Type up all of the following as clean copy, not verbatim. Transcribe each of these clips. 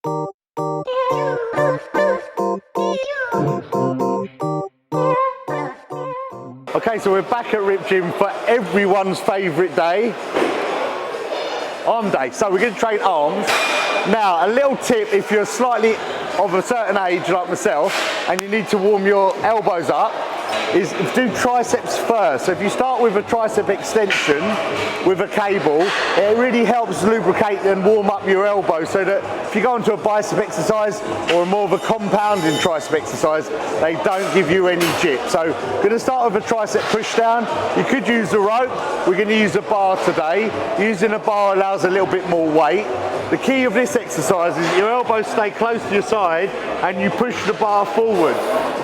Okay, so we're back at Rip Gym for everyone's favourite day, arm day. So we're going to train arms. Now, a little tip if you're slightly of a certain age like myself and you need to warm your elbows up, is do triceps first. So if you start with a tricep extension with a cable, it really helps lubricate and warm up your elbows so that if you go into a bicep exercise or more of a compounding tricep exercise, they don't give you any jip. So going to start with a tricep push down. You could use a rope. We're going to use a bar today. Using a bar allows a little bit more weight. The key of this exercise is your elbows stay close to your side and you push the bar forward.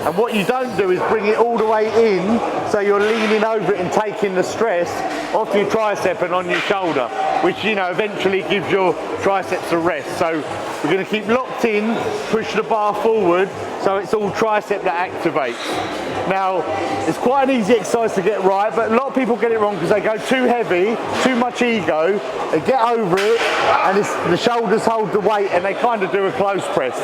And what you don't do is bring it all the way in, so you're leaning over it and taking the stress off your tricep and on your shoulder, which, you know, eventually gives your triceps a rest. So we're going to keep locked in, push the bar forward, so it's all tricep that activates. Now, it's quite an easy exercise to get right, but a lot of people get it wrong because they go too heavy, too much ego, they get over it, and the shoulders hold the weight, and they kind of do a close press.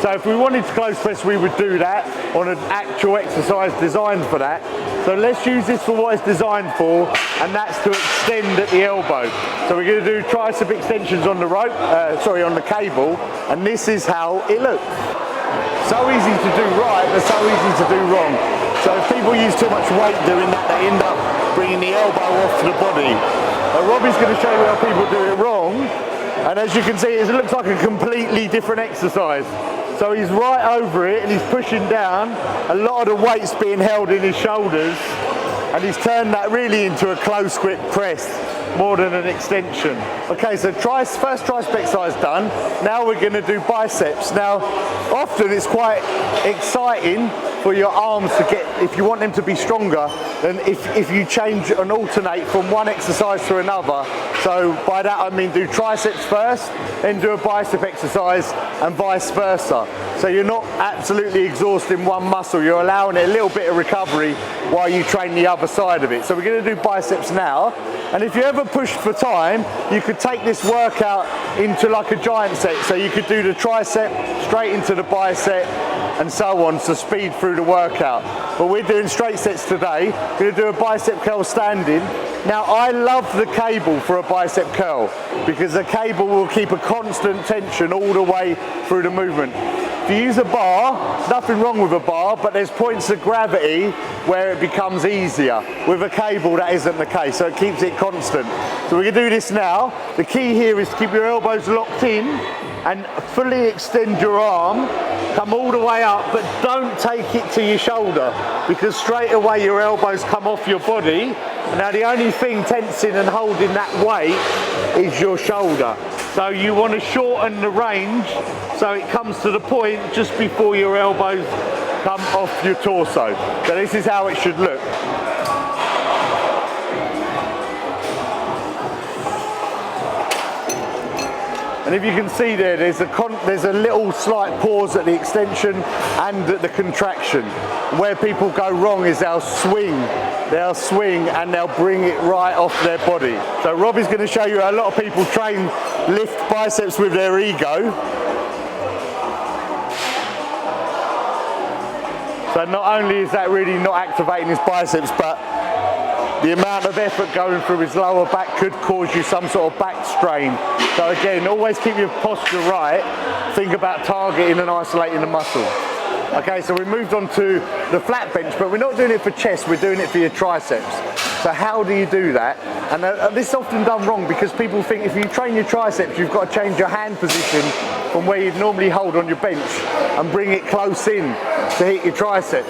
So if we wanted to close press, we would do that on an actual exercise designed for that. So let's use this for what it's designed for, and that's to extend at the elbow. So we're going to do tricep extensions on the rope, on the cable, and this is how it looks. So easy to do right, but so easy to do wrong. So if people use too much weight doing that, they end up bringing the elbow off to the body. Now Robbie's going to show you how people do it wrong, and as you can see, it looks like a completely different exercise. So he's right over it and he's pushing down, a lot of the weight's being held in his shoulders, and he's turned that really into a close grip press more than an extension. Okay, so first tricep exercise done. Now we're going to do biceps. Now, often it's quite exciting for your arms to get, if you want them to be stronger, then if you change and alternate from one exercise to another. So by that I mean do triceps first, then do a bicep exercise, and vice versa. So you're not absolutely exhausting one muscle, you're allowing it a little bit of recovery while you train the other side of it. So we're going to do biceps now, and if you ever pushed for time, you could take this workout into like a giant set. So you could do the tricep straight into the bicep and so on to speed through the workout. But we're doing straight sets today. We're going to do a bicep curl standing. Now I love the cable for a bicep curl because the cable will keep a constant tension all the way through the movement. If you use a bar, there's nothing wrong with a bar, but there's points of gravity where it becomes easier. With a cable, that isn't the case, so it keeps it constant. So we're going to do this now. The key here is to keep your elbows locked in and fully extend your arm. Come all the way up, but don't take it to your shoulder because straight away your elbows come off your body. Now the only thing tensing and holding that weight is your shoulder. So you want to shorten the range so it comes to the point just before your elbows come off your torso. So this is how it should look. And if you can see there, there's a little slight pause at the extension and at the contraction. Where people go wrong is they'll swing and they'll bring it right off their body. So Robbie's going to show you a lot of people lift biceps with their ego. So not only is that really not activating his biceps, but the amount of effort going through his lower back could cause you some sort of back strain. So again, always keep your posture right. Think about targeting and isolating the muscle. Okay, so we moved on to the flat bench, but we're not doing it for chest, we're doing it for your triceps. So how do you do that? And this is often done wrong because people think if you train your triceps, you've got to change your hand position from where you'd normally hold on your bench and bring it close in to hit your triceps.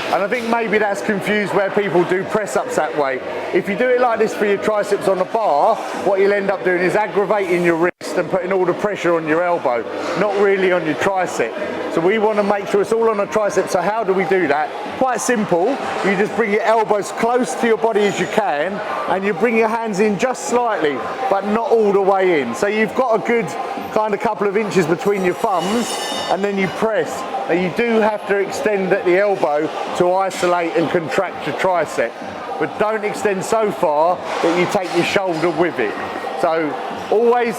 And I think maybe that's confused where people do press-ups that way. If you do it like this for your triceps on the bar, what you'll end up doing is aggravating your wrist and putting all the pressure on your elbow, not really on your tricep. So we want to make sure it's all on the tricep. So how do we do that? Quite simple. You just bring your elbows close to your body as you can, and you bring your hands in just slightly, but not all the way in. So you've got a good kind of couple of inches between your thumbs, and then you press. Now you do have to extend at the elbow to isolate and contract your tricep, but don't extend so far that you take your shoulder with it. So always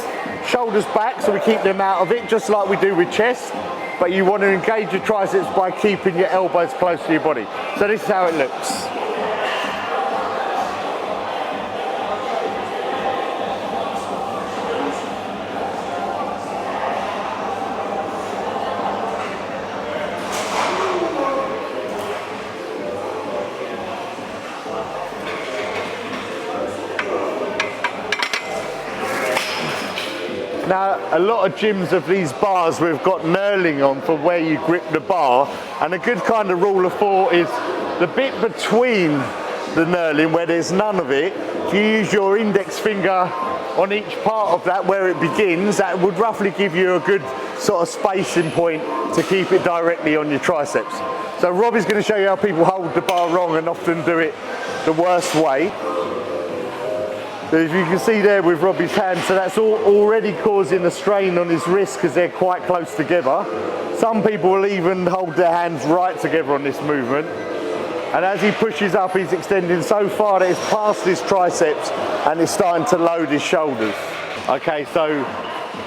shoulders back so we keep them out of it, just like we do with chest. But you want to engage your triceps by keeping your elbows close to your body. So this is how it looks. Now, a lot of gyms of these bars we've got knurling on for where you grip the bar, and a good kind of rule of 4 is the bit between the knurling where there's none of it. If you use your index finger on each part of that where it begins, that would roughly give you a good sort of spacing point to keep it directly on your triceps. So Robbie's going to show you how people hold the bar wrong and often do it the worst way. So as you can see there with Robbie's hand, so that's already causing a strain on his wrist because they're quite close together. Some people will even hold their hands right together on this movement. And as he pushes up, he's extending so far that it's past his triceps and it's starting to load his shoulders. Okay, so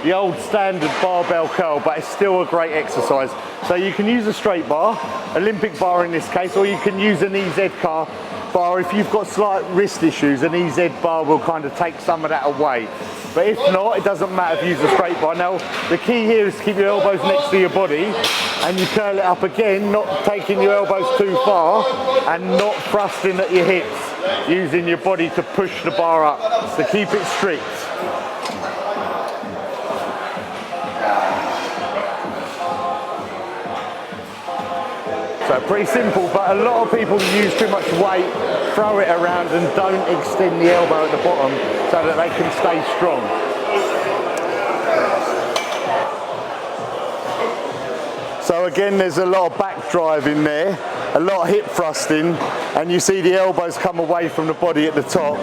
the old standard barbell curl, but it's still a great exercise. So you can use a straight bar, Olympic bar in this case, or you can use an EZ bar. If you've got slight wrist issues, an EZ bar will kind of take some of that away. But if not, it doesn't matter if you use a straight bar. Now, the key here is to keep your elbows next to your body, and you curl it up again, not taking your elbows too far, and not thrusting at your hips, using your body to push the bar up. So keep it strict. So pretty simple, but a lot of people use too much weight, throw it around and don't extend the elbow at the bottom so that they can stay strong. So again, there's a lot of back drive in there, a lot of hip thrusting, and you see the elbows come away from the body at the top.